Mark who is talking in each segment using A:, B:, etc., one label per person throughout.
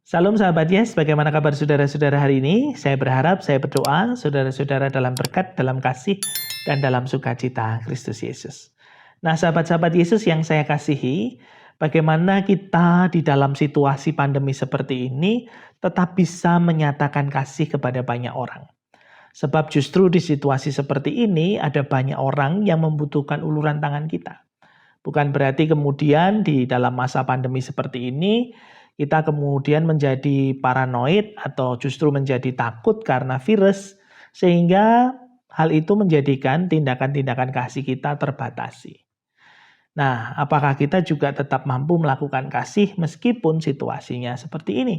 A: Salam sahabat Yes, bagaimana kabar saudara-saudara hari ini? Saya berharap, saya berdoa, saudara-saudara dalam berkat, dalam kasih, dan dalam sukacita Kristus Yesus. Nah sahabat-sahabat Yesus yang saya kasihi, bagaimana kita di dalam situasi pandemi seperti ini tetap bisa menyatakan kasih kepada banyak orang. Sebab justru di situasi seperti ini ada banyak orang yang membutuhkan uluran tangan kita. Bukan berarti kemudian di dalam masa pandemi seperti ini kita kemudian menjadi paranoid atau justru menjadi takut karena virus, sehingga hal itu menjadikan tindakan-tindakan kasih kita terbatasi. Nah, apakah kita juga tetap mampu melakukan kasih meskipun situasinya seperti ini?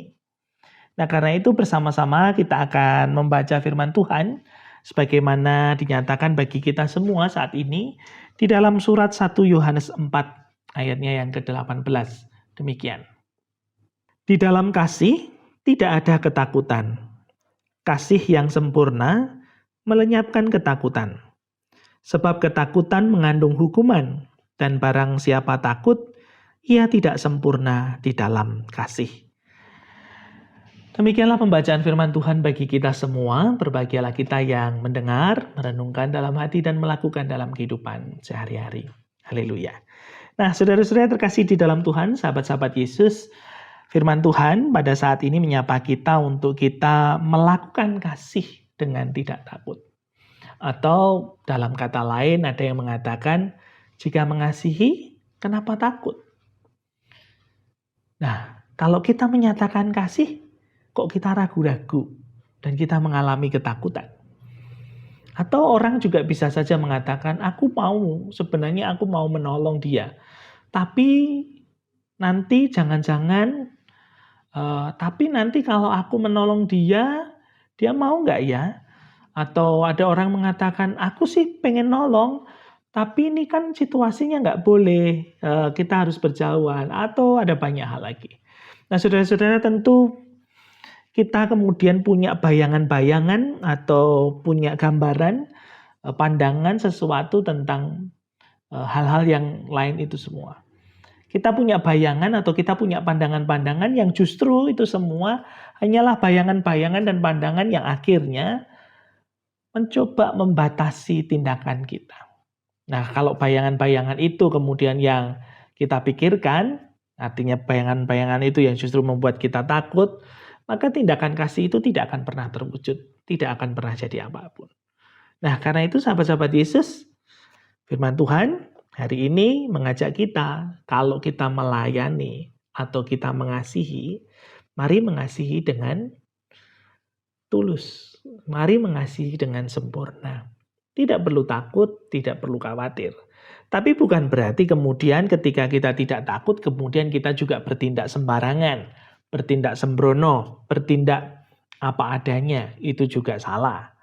A: Nah, karena itu bersama-sama kita akan membaca firman Tuhan sebagaimana dinyatakan bagi kita semua saat ini di dalam surat 1 Yohanes 4 ayatnya yang ke-18. Demikian. Di dalam kasih tidak ada ketakutan. Kasih yang sempurna melenyapkan ketakutan. Sebab ketakutan mengandung hukuman, dan barang siapa takut, ia tidak sempurna di dalam kasih. Demikianlah pembacaan firman Tuhan bagi kita semua. Berbahagialah kita yang mendengar, merenungkan dalam hati, dan melakukan dalam kehidupan sehari-hari. Haleluya. Nah, saudara-saudara terkasih di dalam Tuhan, sahabat-sahabat Yesus, firman Tuhan pada saat ini menyapa kita untuk kita melakukan kasih dengan tidak takut. Atau dalam kata lain ada yang mengatakan, jika mengasihi, kenapa takut? Nah, kalau kita menyatakan kasih, kok kita ragu-ragu dan kita mengalami ketakutan? Atau orang juga bisa saja mengatakan, sebenarnya aku mau menolong dia. Tapi nanti nanti kalau aku menolong dia mau nggak ya? Atau ada orang mengatakan, aku sih pengen nolong, tapi ini kan situasinya nggak boleh, kita harus berjauhan. Atau ada banyak hal lagi. Nah saudara-saudara, tentu kita kemudian punya bayangan-bayangan atau punya gambaran, pandangan sesuatu tentang hal-hal yang lain itu semua. Kita punya bayangan atau kita punya pandangan-pandangan yang justru itu semua hanyalah bayangan-bayangan dan pandangan yang akhirnya mencoba membatasi tindakan kita. Nah, kalau bayangan-bayangan itu kemudian yang kita pikirkan, artinya bayangan-bayangan itu yang justru membuat kita takut, maka tindakan kasih itu tidak akan pernah terwujud, tidak akan pernah jadi apapun. Nah, karena itu sahabat-sahabat Yesus, firman Tuhan hari ini mengajak kita, kalau kita melayani atau kita mengasihi, mari mengasihi dengan tulus. Mari mengasihi dengan sempurna. Tidak perlu takut, tidak perlu khawatir. Tapi bukan berarti kemudian ketika kita tidak takut, kemudian kita juga bertindak sembarangan, bertindak sembrono, bertindak apa adanya. Itu juga salah.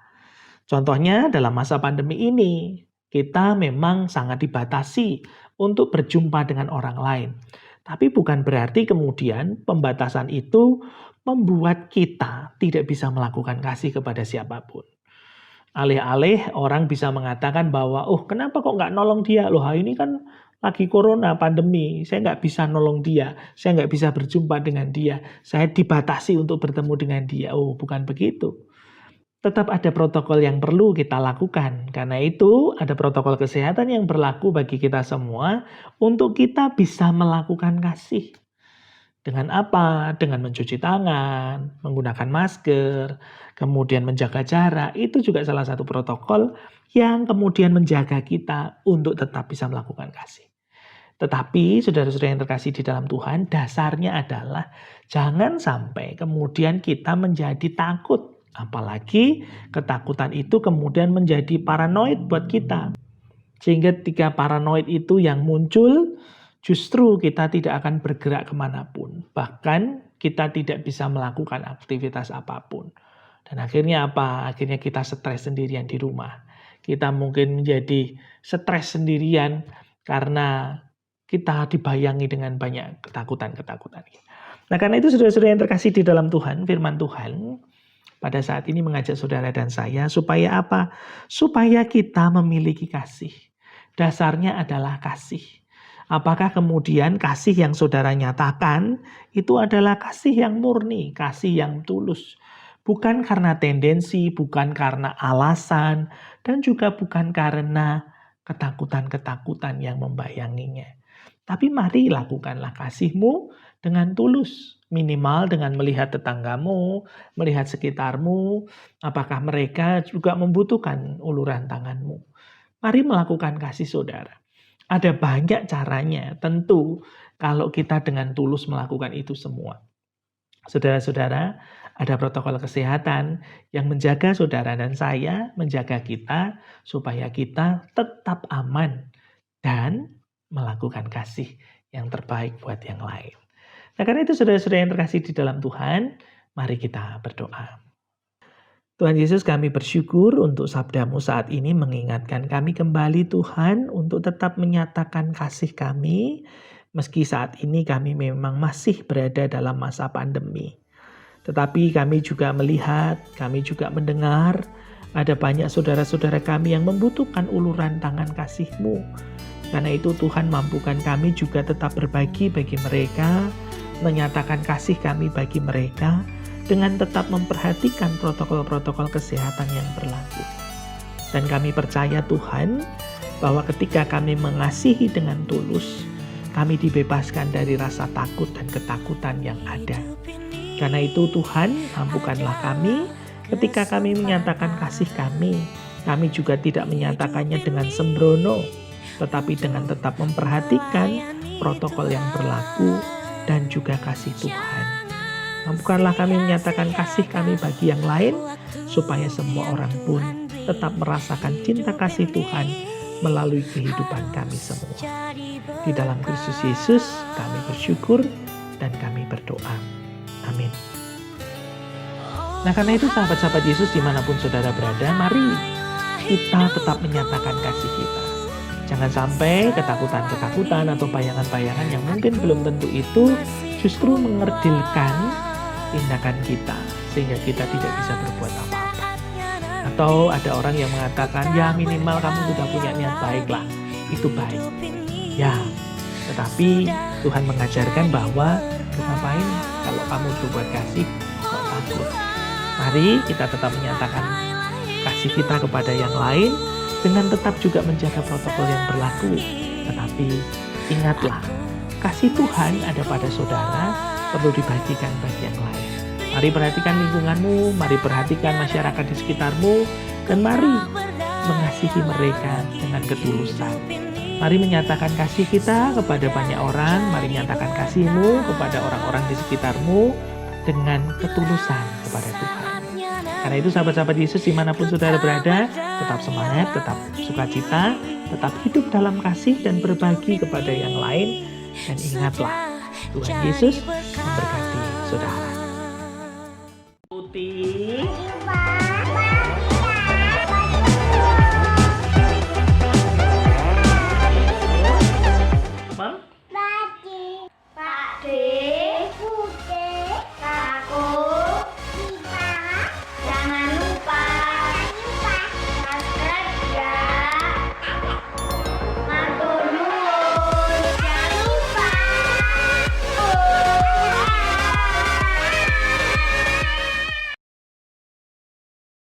A: Contohnya dalam masa pandemi ini, kita memang sangat dibatasi untuk berjumpa dengan orang lain. Tapi bukan berarti kemudian pembatasan itu membuat kita tidak bisa melakukan kasih kepada siapapun. Alih-alih orang bisa mengatakan bahwa, kenapa kok nggak nolong dia? Loh, ini kan lagi corona, pandemi. Saya nggak bisa nolong dia. Saya nggak bisa berjumpa dengan dia. Saya dibatasi untuk bertemu dengan dia. Bukan begitu. Tetap ada protokol yang perlu kita lakukan. Karena itu ada protokol kesehatan yang berlaku bagi kita semua untuk kita bisa melakukan kasih. Dengan apa? Dengan mencuci tangan, menggunakan masker, kemudian menjaga jarak. Itu juga salah satu protokol yang kemudian menjaga kita untuk tetap bisa melakukan kasih. Tetapi saudara-saudara yang terkasih di dalam Tuhan, dasarnya adalah jangan sampai kemudian kita menjadi takut. Apalagi ketakutan itu kemudian menjadi paranoid buat kita. Sehingga ketika paranoid itu yang muncul, justru kita tidak akan bergerak kemanapun. Bahkan kita tidak bisa melakukan aktivitas apapun. Dan akhirnya apa? Akhirnya kita stres sendirian di rumah. Kita mungkin menjadi stres sendirian karena kita dibayangi dengan banyak ketakutan-ketakutan. Nah karena itu saudara-saudara yang terkasih di dalam Tuhan, firman Tuhan pada saat ini mengajak saudara dan saya supaya apa? Supaya kita memiliki kasih. Dasarnya adalah kasih. Apakah kemudian kasih yang saudara nyatakan itu adalah kasih yang murni, kasih yang tulus. Bukan karena tendensi, bukan karena alasan, dan juga bukan karena ketakutan-ketakutan yang membayanginya. Tapi mari lakukanlah kasihmu dengan tulus. Minimal dengan melihat tetanggamu, melihat sekitarmu, apakah mereka juga membutuhkan uluran tanganmu. Mari melakukan kasih saudara. Ada banyak caranya, tentu kalau kita dengan tulus melakukan itu semua. Saudara-saudara, ada protokol kesehatan yang menjaga saudara dan saya, menjaga kita supaya kita tetap aman dan melakukan kasih yang terbaik buat yang lain. Nah, karena itu saudara-saudara yang terkasih di dalam Tuhan, mari kita berdoa. Tuhan Yesus, kami bersyukur untuk sabdamu saat ini mengingatkan kami kembali Tuhan untuk tetap menyatakan kasih kami meski saat ini kami memang masih berada dalam masa pandemi. Tetapi kami juga melihat, kami juga mendengar ada banyak saudara-saudara kami yang membutuhkan uluran tangan kasih-Mu. Karena itu Tuhan mampukan kami juga tetap berbagi bagi mereka, menyatakan kasih kami bagi mereka, dengan tetap memperhatikan protokol-protokol kesehatan yang berlaku. Dan kami percaya Tuhan, bahwa ketika kami mengasihi dengan tulus, kami dibebaskan dari rasa takut dan ketakutan yang ada. Karena itu Tuhan, mampukanlah kami ketika kami menyatakan kasih kami juga tidak menyatakannya dengan sembrono, tetapi dengan tetap memperhatikan protokol yang berlaku dan juga kasih Tuhan. Mampukanlah kami menyatakan kasih kami bagi yang lain, supaya semua orang pun tetap merasakan cinta kasih Tuhan melalui kehidupan kami semua. Di dalam Kristus Yesus kami bersyukur dan kami berdoa. Amin. Nah, karena itu sahabat-sahabat Yesus dimanapun saudara berada, mari kita tetap menyatakan kasih kita. Jangan sampai ketakutan-ketakutan atau bayangan-bayangan yang mungkin belum tentu itu justru mengerdilkan tindakan kita, sehingga kita tidak bisa berbuat apa-apa. Atau ada orang yang mengatakan, ya minimal kamu sudah punya niat baik lah, itu baik. Ya, tetapi Tuhan mengajarkan bahwa ngapain kalau kamu berbuat kasih, kok takut. Mari kita tetap menyatakan kasih kita kepada yang lain, dengan tetap juga menjaga protokol yang berlaku. Tetapi ingatlah, kasih Tuhan ada pada saudara, perlu dibagikan bagi yang lain. Mari perhatikan lingkunganmu, mari perhatikan masyarakat di sekitarmu, dan mari mengasihi mereka dengan ketulusan. Mari menyatakan kasih kita kepada banyak orang, mari nyatakan kasihmu kepada orang-orang di sekitarmu dengan ketulusan kepada Tuhan. Karena itu sahabat-sahabat Yesus dimanapun saudara berada, tetap semangat, tetap sukacita, tetap hidup dalam kasih dan berbagi kepada yang lain. Dan ingatlah, Tuhan Yesus memberkati saudara.